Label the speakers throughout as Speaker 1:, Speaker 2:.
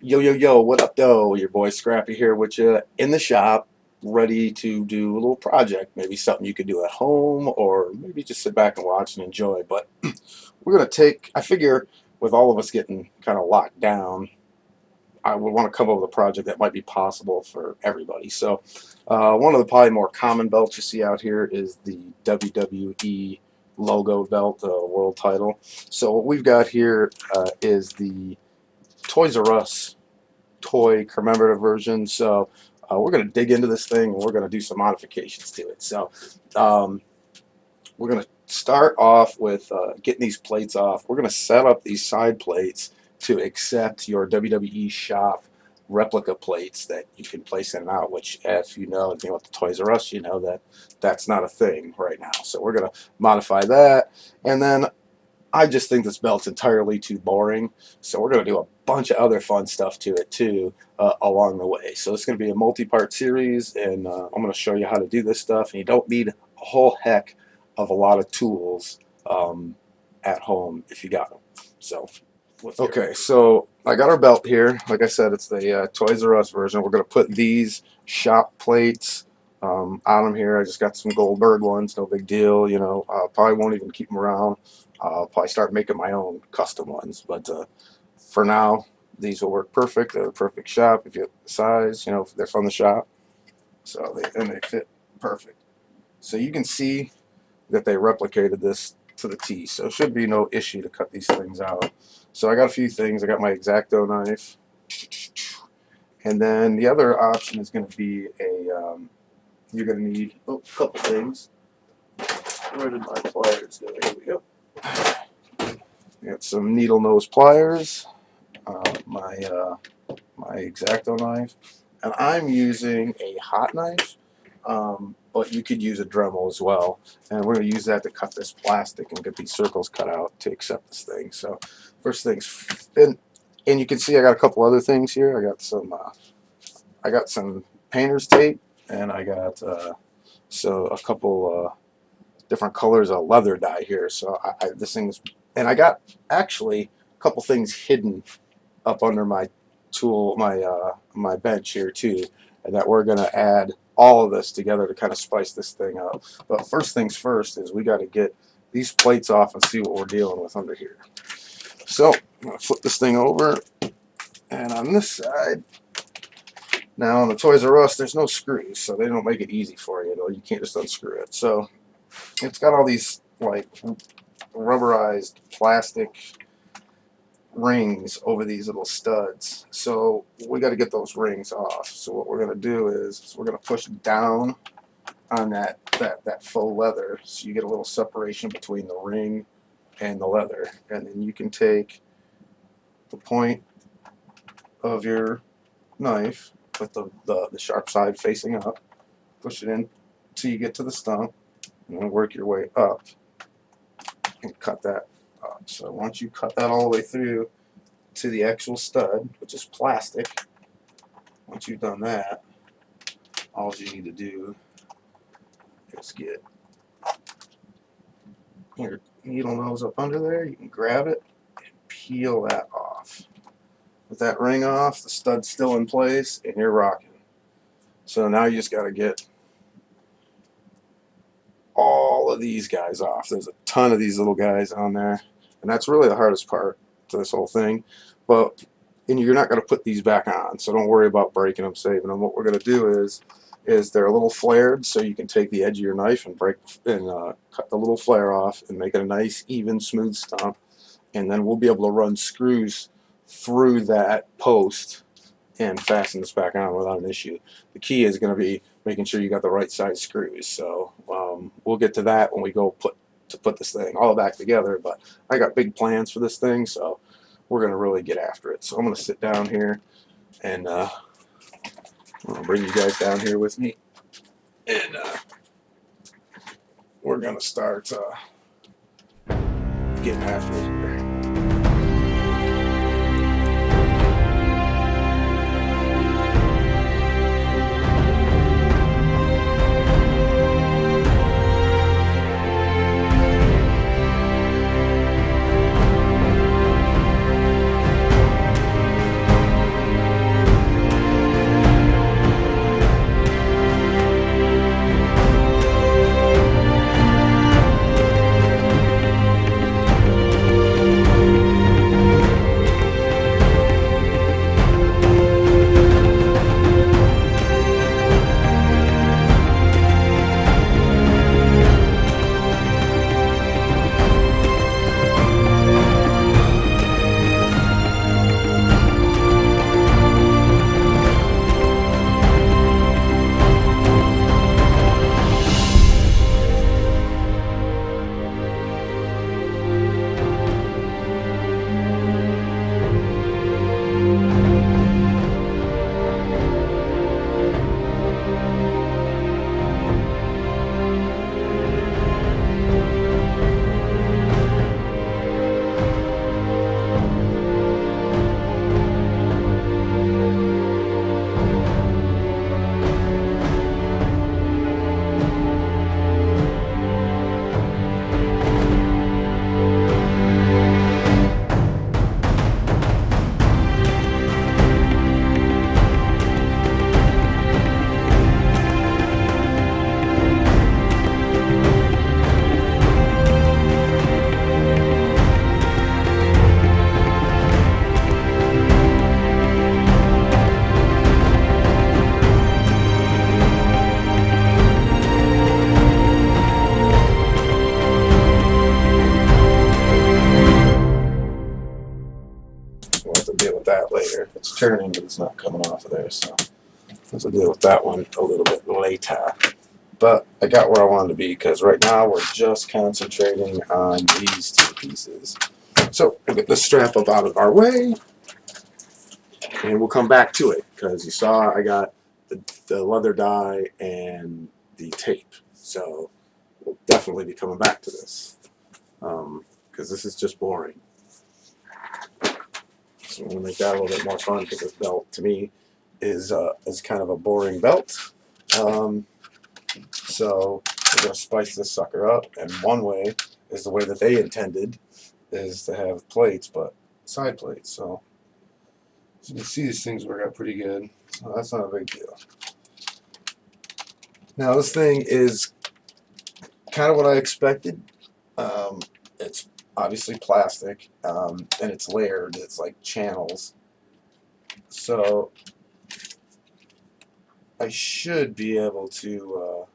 Speaker 1: Yo, yo, yo, what up, though? Your boy Scrappy here with you in the shop, ready to do a little project. Maybe something you could do at home, or maybe just sit back and watch and enjoy. But we're going to I figure with all of us getting kind of locked down, I would want to come up with a project that might be possible for everybody. So, one of the probably more common belts you see out here is the WWE logo belt, the world title. So, what we've got here is the Toys R Us toy commemorative version. So we're going to dig into this thing and we're going to do some modifications to it. So um, we're going to start off with getting these plates off. We're going to set up these side plates to accept your WWE shop replica plates that you can place in and out, which, as you know, anything with the Toys R Us, you know that that's not a thing right now. So we're going to modify that. And then I just think this belt's entirely too boring, so we're going to do a bunch of other fun stuff to it too along the way. So it's going to be a multi-part series, and I'm going to show you how to do this stuff. And you don't need a whole heck of a lot of tools at home if you got them. So, okay, so I got our belt here. Like I said, it's the Toys R Us version. We're going to put these shop plates on them here. I just got some Goldberg ones, no big deal. You know, probably won't even keep them around. I'll probably start making my own custom ones, but for now, these will work perfect. They're the perfect shop if you get the size. You know, they're from the shop, so they fit perfect. So you can see that they replicated this to the T, so it should be no issue to cut these things out. So I got a few things. I got my X-Acto knife, and then the other option is going to be you're going to need a couple things. Where did my pliers go? Here we go. Got some needle nose pliers, my X-Acto knife, and I'm using a hot knife, but you could use a Dremel as well. And we're going to use that to cut this plastic and get these circles cut out to accept this thing. So first things, and you can see I got a couple other things here. I got some painter's tape, and I got a couple different colors of leather dye here. So this thing's, and I got actually a couple things hidden up under my my bench here too, and that we're gonna add all of this together to kind of spice this thing up. But first things first is we got to get these plates off and see what we're dealing with under here. So I'm gonna flip this thing over, and on this side, now on the Toys R Us, there's no screws, so they don't make it easy for you. You can't just unscrew it. So it's got all these like rubberized plastic rings over these little studs, so we got to get those rings off. So what we're going to do is we're going to push down on that faux leather, so you get a little separation between the ring and the leather, and then you can take the point of your knife with the sharp side facing up, push it in till you get to the stump, and then work your way up and cut that up. So once you cut that all the way through to the actual stud, which is plastic, once you've done that, all you need to do is get your needle nose up under there. You can grab it and peel that off. With that ring off, the stud's still in place, and you're rocking. So now you just got to get all of these guys off. There's a ton of these little guys on there, and that's really the hardest part to this whole thing. And you're not going to put these back on, so don't worry about breaking them, saving them. What we're going to do is they're a little flared, so you can take the edge of your knife and cut the little flare off and make it a nice, even, smooth stump. And then we'll be able to run screws through that post and fasten this back on without an issue. The key is going to be making sure you got the right size screws. So we'll get to that when we go put this thing all back together. But I got big plans for this thing, so we're going to really get after it. So I'm going to sit down here, and I'm going to bring you guys down here with me, and we're going to start getting after it here. turning, but it's not coming off of there, so we'll deal with that one a little bit later. But I got where I wanted to be, because right now we're just concentrating on these two pieces. So we'll get the strap up out of our way, and we'll come back to it, because you saw I got the leather die and the tape. So we'll definitely be coming back to this, because this is just boring. So I'm going to make that a little bit more fun, because this belt, to me, is kind of a boring belt. So we're going to spice this sucker up, and one way is the way that they intended, is to have plates, but side plates. So as you can see, these things work out pretty good, so that's not a big deal. Now this thing is kind of what I expected. It's obviously plastic, and it's layered. It's like channels. So I should be able to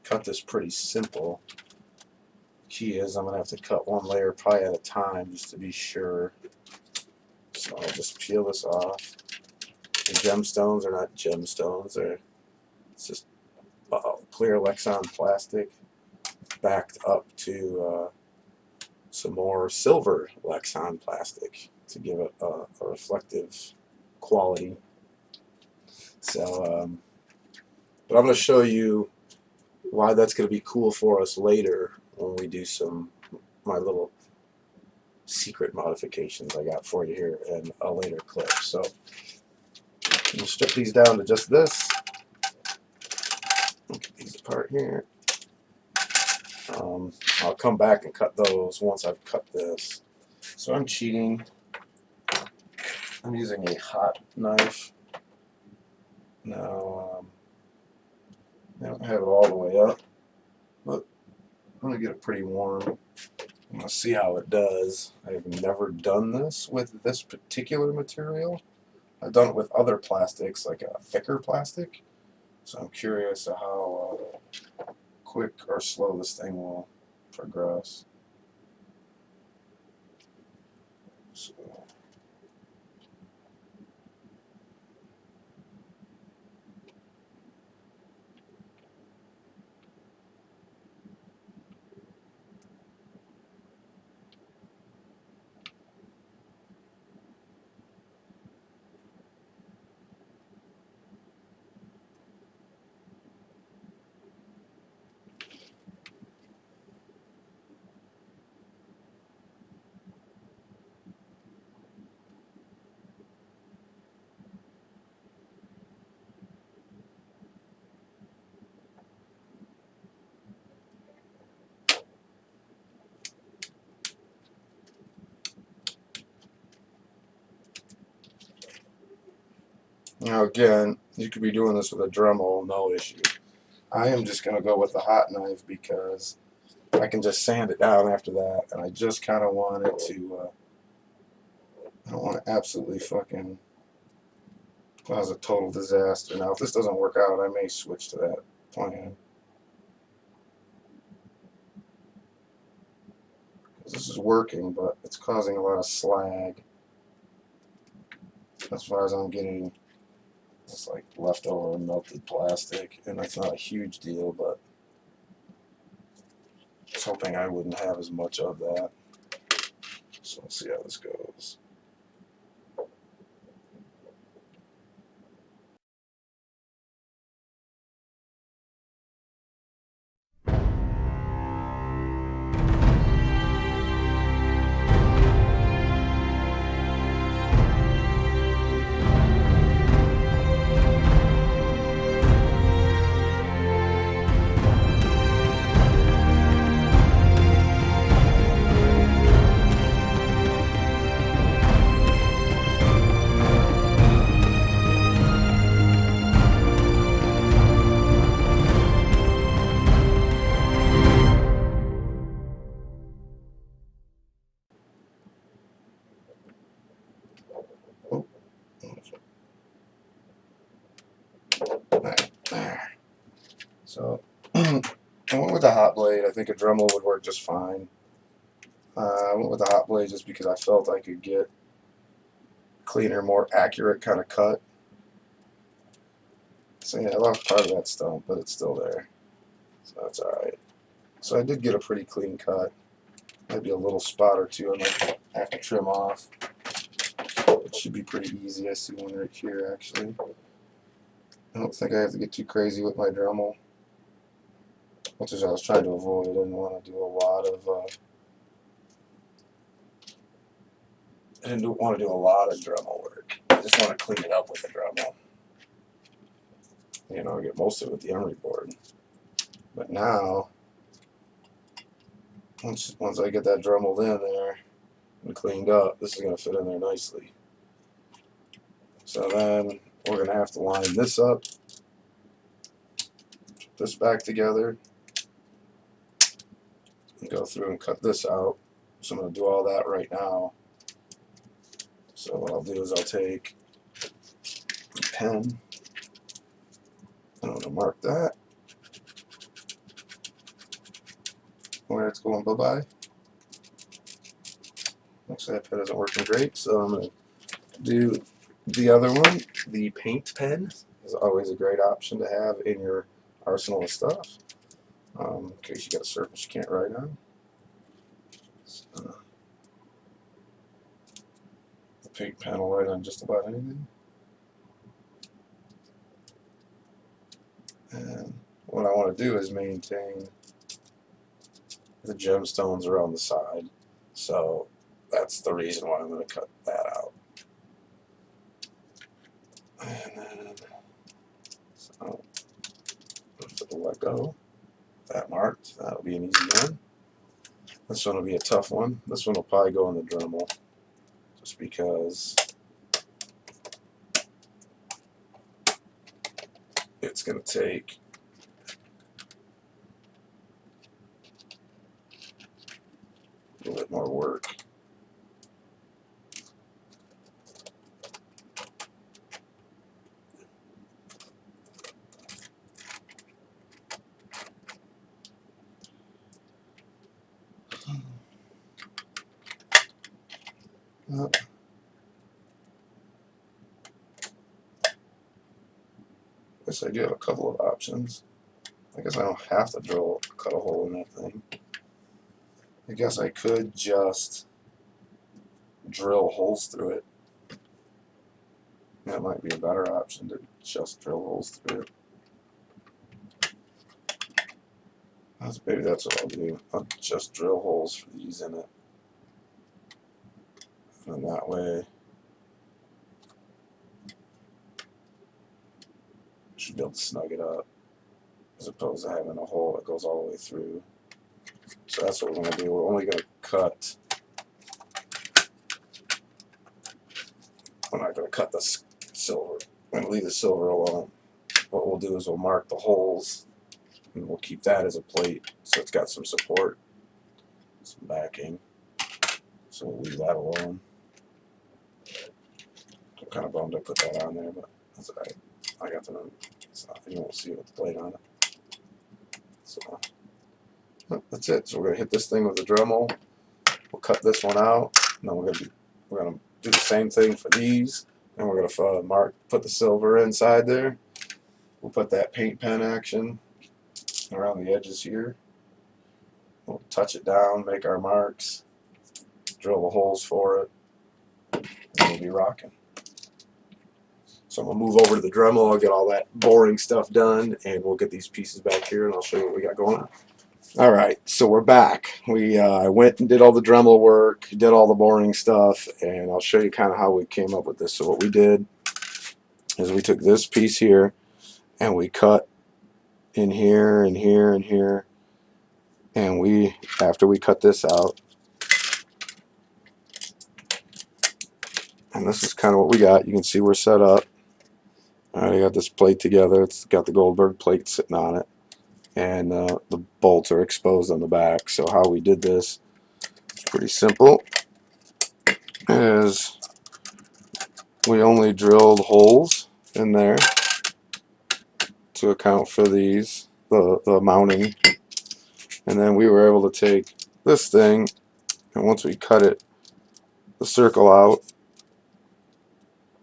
Speaker 1: cut this pretty simple. Key is I'm going to have to cut one layer probably at a time just to be sure. So I'll just peel this off. The gemstones are not gemstones. It's just clear Lexan plastic backed up to some more silver Lexan plastic to give it a reflective quality. So, but I'm going to show you why that's going to be cool for us later when we do my little secret modifications I got for you here in a later clip. So we'll strip these down to just this. Get these apart here. I'll come back and cut those once I've cut this. So I'm cheating. I'm using a hot knife. Now, I don't have it all the way up, but I'm going to get it pretty warm. I'm going to see how it does. I've never done this with this particular material. I've done it with other plastics, like a thicker plastic. So I'm curious how quick or slow this thing will progress. So, now again, you could be doing this with a Dremel, no issue. I am just going to go with the hot knife because I can just sand it down after that, and I just kind of want it to, I don't want to absolutely fucking cause a total disaster. Now if this doesn't work out, I may switch to that plan. This is working, but it's causing a lot of slag. As far as I'm getting, it's like leftover melted plastic, and that's not a huge deal, but I was hoping I wouldn't have as much of that. So we'll see how this goes. So I went with the hot blade. I think a Dremel would work just fine. I went with the hot blade just because I felt I could get cleaner, more accurate kind of cut. So yeah, I lost part of that stump, but it's still there. So that's alright. So I did get a pretty clean cut. Maybe a little spot or two I might have to trim off. It should be pretty easy. I see one right here actually. I don't think I have to get too crazy with my Dremel, which is what I was trying to avoid. I didn't want to do a lot of Dremel work. I just want to clean it up with the Dremel. You know, get most of it with the emery board. But now, once I get that Dremeled in there and cleaned up, this is going to fit in there nicely. So then we're going to have to line this up, put this back together, and go through and cut this out. So I'm going to do all that right now. So what I'll do is I'll take a pen, and I'm going to mark that where it's going bye-bye. Actually, that pen isn't working great, so I'm going to do the other one. The paint pen is always a great option to have in your arsenal of stuff, in case you got a surface you can't write on. So, the paint pen will write on just about anything. And what I want to do is maintain the gemstones around the side, so that's the reason why I'm going to cut that out. And then, so let go. That marked. That'll be an easy one. This one will be a tough one. This one will probably go in the Dremel, just because it's going to take a little bit more work. I guess I do have a couple of options. I guess I don't have to cut a hole in that thing. I guess I could just drill holes through it. That might be a better option, to just drill holes through it. Maybe that's what I'll do. I'll just drill holes for these in it. And that way, I should be able to snug it up, as opposed to having a hole that goes all the way through. So that's what we're going to do. We're only going to cut. We're not going to cut the silver. We're going to leave the silver alone. What we'll do is we'll mark the holes, and we'll keep that as a plate, so it's got some support, some backing. So we'll leave that alone. I'm kind of bummed I put that on there, but that's alright. I got the you won't see it with the plate on it. So that's it. So we're gonna hit this thing with the Dremel. We'll cut this one out, and then we're gonna do the same thing for these, and we're gonna put the silver inside there. We'll put that paint pen action around the edges here. We'll touch it down, make our marks, drill the holes for it, and we'll be rocking. So I'm going to move over to the Dremel, I'll get all that boring stuff done, and we'll get these pieces back here, and I'll show you what we got going on. Alright, so we're back. I went and did all the Dremel work, did all the boring stuff, and I'll show you kind of how we came up with this. So what we did is we took this piece here, and we cut in here, and here, and here, and after we cut this out, and this is kind of what we got. You can see we're set up. I got this plate together. It's got the Goldberg plate sitting on it, and the bolts are exposed on the back. So how we did this is pretty simple. Is we only drilled holes in there to account for the mounting, and then we were able to take this thing, and once we cut it, the circle out,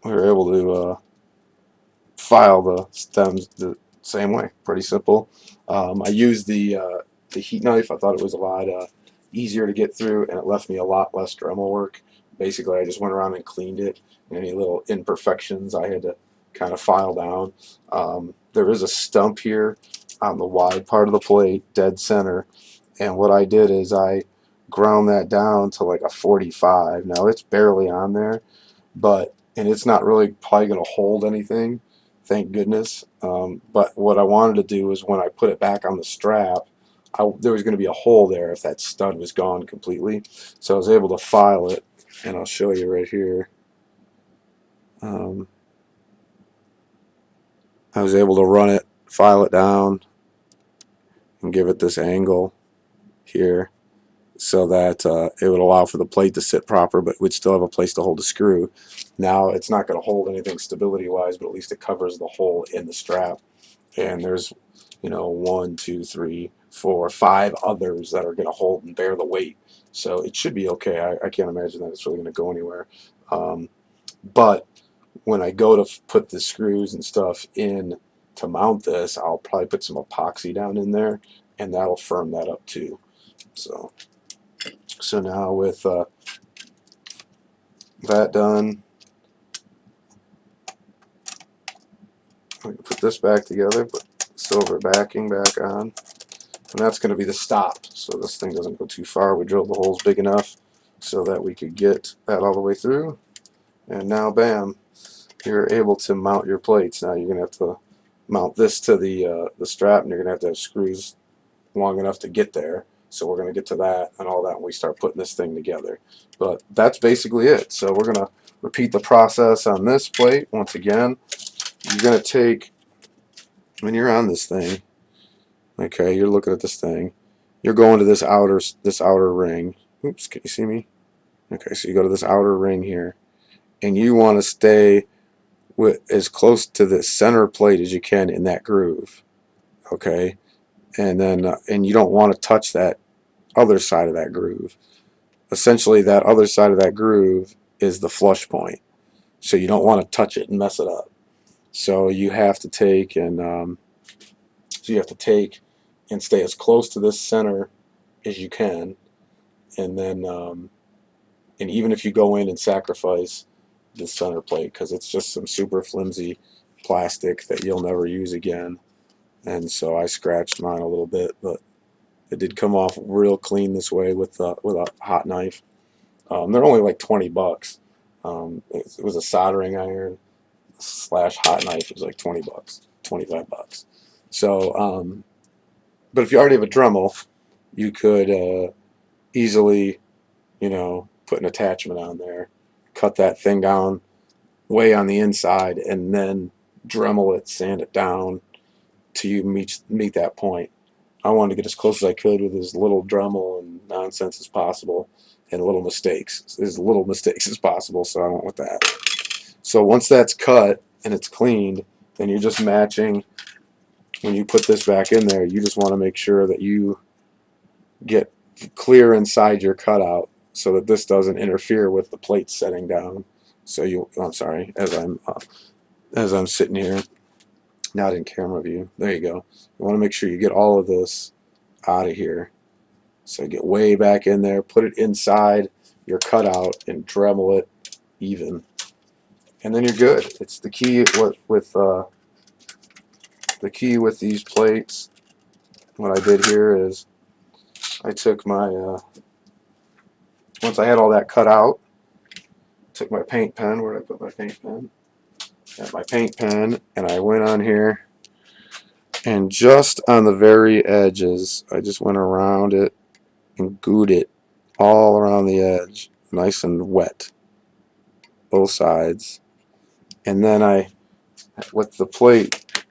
Speaker 1: we were able to file the stems the same way. Pretty simple. I used the heat knife. I thought it was a lot easier to get through, and it left me a lot less Dremel work. Basically, I just went around and cleaned it. Any little imperfections I had to kind of file down. There is a stump here on the wide part of the plate, dead center, and what I did is I ground that down to like a 45. Now it's barely on there, but and it's not really probably going to hold anything, thank goodness. But what I wanted to do is when I put it back on the strap, there was going to be a hole there if that stud was gone completely. So I was able to file it, and I'll show you right here. I was able to run it, file it down, and give it this angle here so that it would allow for the plate to sit proper, but would still have a place to hold the screw. Now it's not going to hold anything stability wise, but at least it covers the hole in the strap. And there's, you know, 1, 2, 3, 4, 5 others that are going to hold and bear the weight. So it should be okay. I can't imagine that it's really going to go anywhere. But when I go to put the screws and stuff in to mount this, I'll probably put some epoxy down in there, and that'll firm that up too. So now with that done, I can put this back together, put silver backing back on, and that's going to be the stop, so this thing doesn't go too far. We drilled the holes big enough so that we could get that all the way through, and now bam, you're able to mount your plates. Now you're going to have to mount this to the strap, and you're going to have screws long enough to get there. So we're going to get to that and all that when we start putting this thing together. But that's basically it. So we're going to repeat the process on this plate once again. You're going to take, when you're on this thing, okay, you're looking at this thing, you're going to this outer ring. Oops, can you see me? Okay, so you go to this outer ring here, and you want to stay with as close to the center plate as you can in that groove. Okay, and then and you don't want to touch that other side of that groove. Essentially, that other side of that groove is the flush point, so you don't want to touch it and mess it up. So you have to take and stay as close to this center as you can, and then and even if you go in and sacrifice the center plate because it's just some super flimsy plastic that you'll never use again, and so I scratched mine a little bit, but it did come off real clean this way with a hot knife. They're only like 20 bucks. It was a soldering iron slash hot knife. It was like 20 bucks, 25 bucks. So, but if you already have a Dremel, you could easily, you know, put an attachment on there, cut that thing down way on the inside, and then Dremel it, sand it down till you meet that point. I wanted to get as close as I could with as little Dremel and nonsense as possible, and as little mistakes as possible. So I went with that. So once that's cut and it's cleaned, then you're just matching. When you put this back in there, you just want to make sure that you get clear inside your cutout so that this doesn't interfere with the plate setting down. So I'm sorry, as I'm sitting here, not in camera view. There you go. You want to make sure you get all of this out of here. So get way back in there, put it inside your cutout, and Dremel it even, and then you're good. It's the key with these plates. What I did here is I took my once I had all that cut out, took my paint pen. Where did I put my paint pen? Got my paint pen, and I went on here, and just on the very edges, I just went around it and gooed it all around the edge, nice and wet, both sides. And then with the plate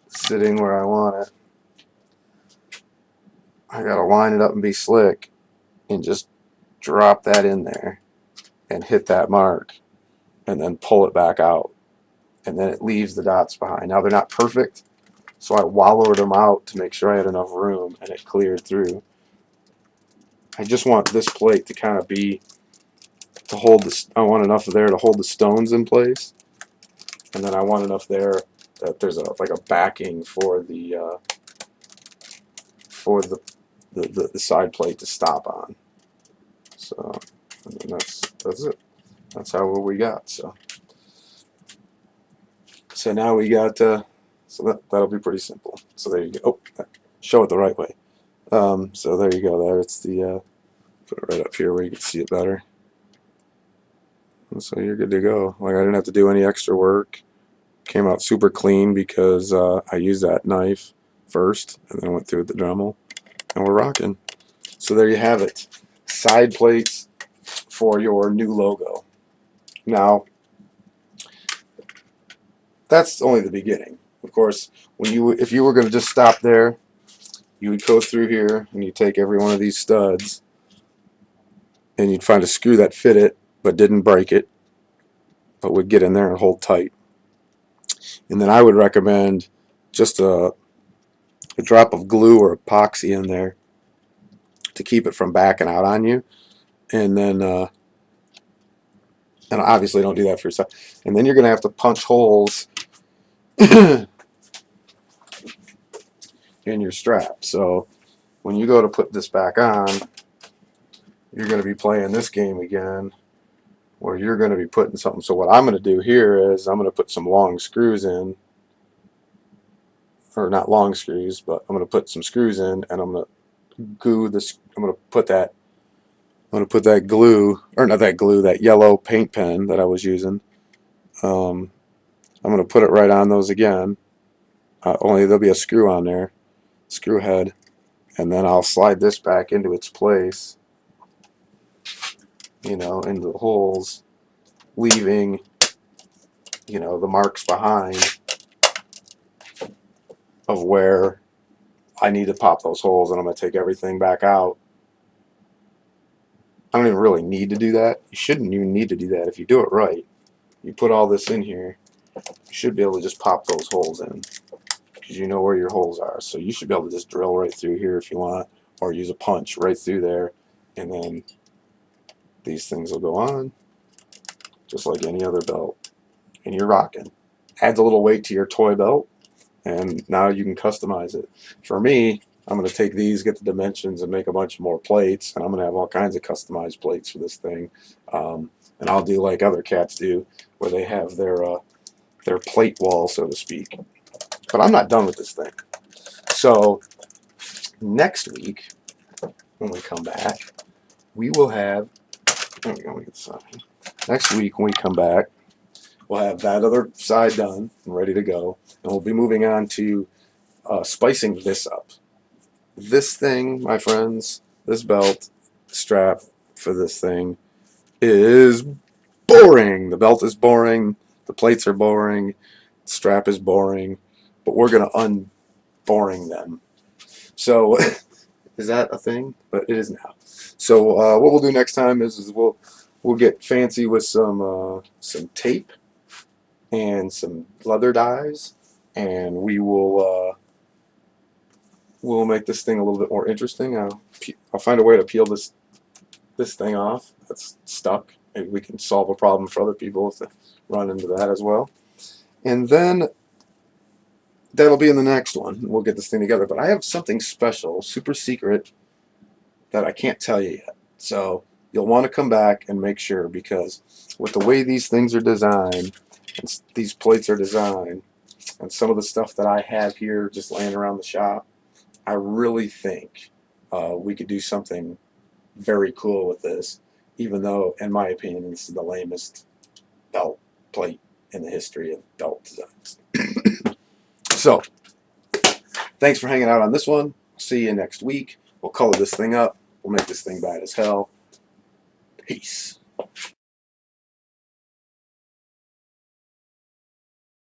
Speaker 1: sitting where I want it, I gotta line it up and be slick, and just drop that in there, and hit that mark, and then pull it back out, and then it leaves the dots behind. Now they're not perfect, so I wallowed them out to make sure I had enough room, and it cleared through. I just want this plate to kind of be to hold this. I want enough there to hold the stones in place, and then I want enough there that there's like a backing for the side plate to stop on. So and then that's it. That's how what we got. So now we got so that'll be pretty simple. So there you go. Oh, show it the right way. So there you go. There it's the put it right up here where you can see it better. And so you're good to go. Like I didn't have to do any extra work. Came out super clean because I used that knife first and then I went through with the Dremel, and we're rocking. So there you have it. Side plates for your new logo. Now that's only the beginning. Of course, if you were going to just stop there, you would go through here and you take every one of these studs and you'd find a screw that fit it but didn't break it, but would get in there and hold tight. And then I would recommend just a drop of glue or epoxy in there to keep it from backing out on you. And then and obviously don't do that for yourself. And then you're going to have to punch holes in your strap. So when you go to put this back on, you're going to be playing this game again where you're going to be putting something. So what I'm going to do here is I'm going to put some long screws in, or not long screws, but I'm going to put some screws in, and I'm going to glue this. I'm going to put that glue, or not that glue, that yellow paint pen that I was using. I'm going to put it right on those again. Only there'll be a screw on there, screw head, and then I'll slide this back into its place, into the holes, leaving, the marks behind of where I need to pop those holes, and I'm going to take everything back out. I don't even really need to do that. You shouldn't even need to do that. If you do it right, you put all this in here, you should be able to just pop those holes in because you know where your holes are. So you should be able to just drill right through here if you want, or use a punch right through there, and then these things will go on just like any other belt, and you're rocking. Adds a little weight to your toy belt, and now you can customize it. For me, I'm going to take these, get the dimensions, and make a bunch more plates, and I'm going to have all kinds of customized plates for this thing. And I'll do like other cats do, where they have their plate wall, so to speak. But I'm not done with this thing. So next week, when we come back, we will have. There we go. Let me get this on. Next week, when we come back, we'll have that other side done and ready to go, and we'll be moving on to spicing this up. This thing, my friends, this belt strap for this thing is boring. The belt is boring. The plates are boring. The strap is boring. But we're going to unboring them. So, is that a thing? But it is now. So, what we'll do next time is we'll get fancy with some tape and some leather dies, and we'll make this thing a little bit more interesting. I'll find a way to peel this thing off that's stuck. Maybe we can solve a problem for other people if they run into that as well. And then that'll be in the next one. We'll get this thing together. But I have something special, super secret, that I can't tell you yet. So you'll want to come back and make sure, because with the way these things are designed, and these plates are designed, and some of the stuff that I have here just laying around the shop, I really think we could do something very cool with this, even though, in my opinion, this is the lamest belt plate in the history of belt designs. So, thanks for hanging out on this one. See you next week. We'll color this thing up. We'll make this thing bad as hell. Peace.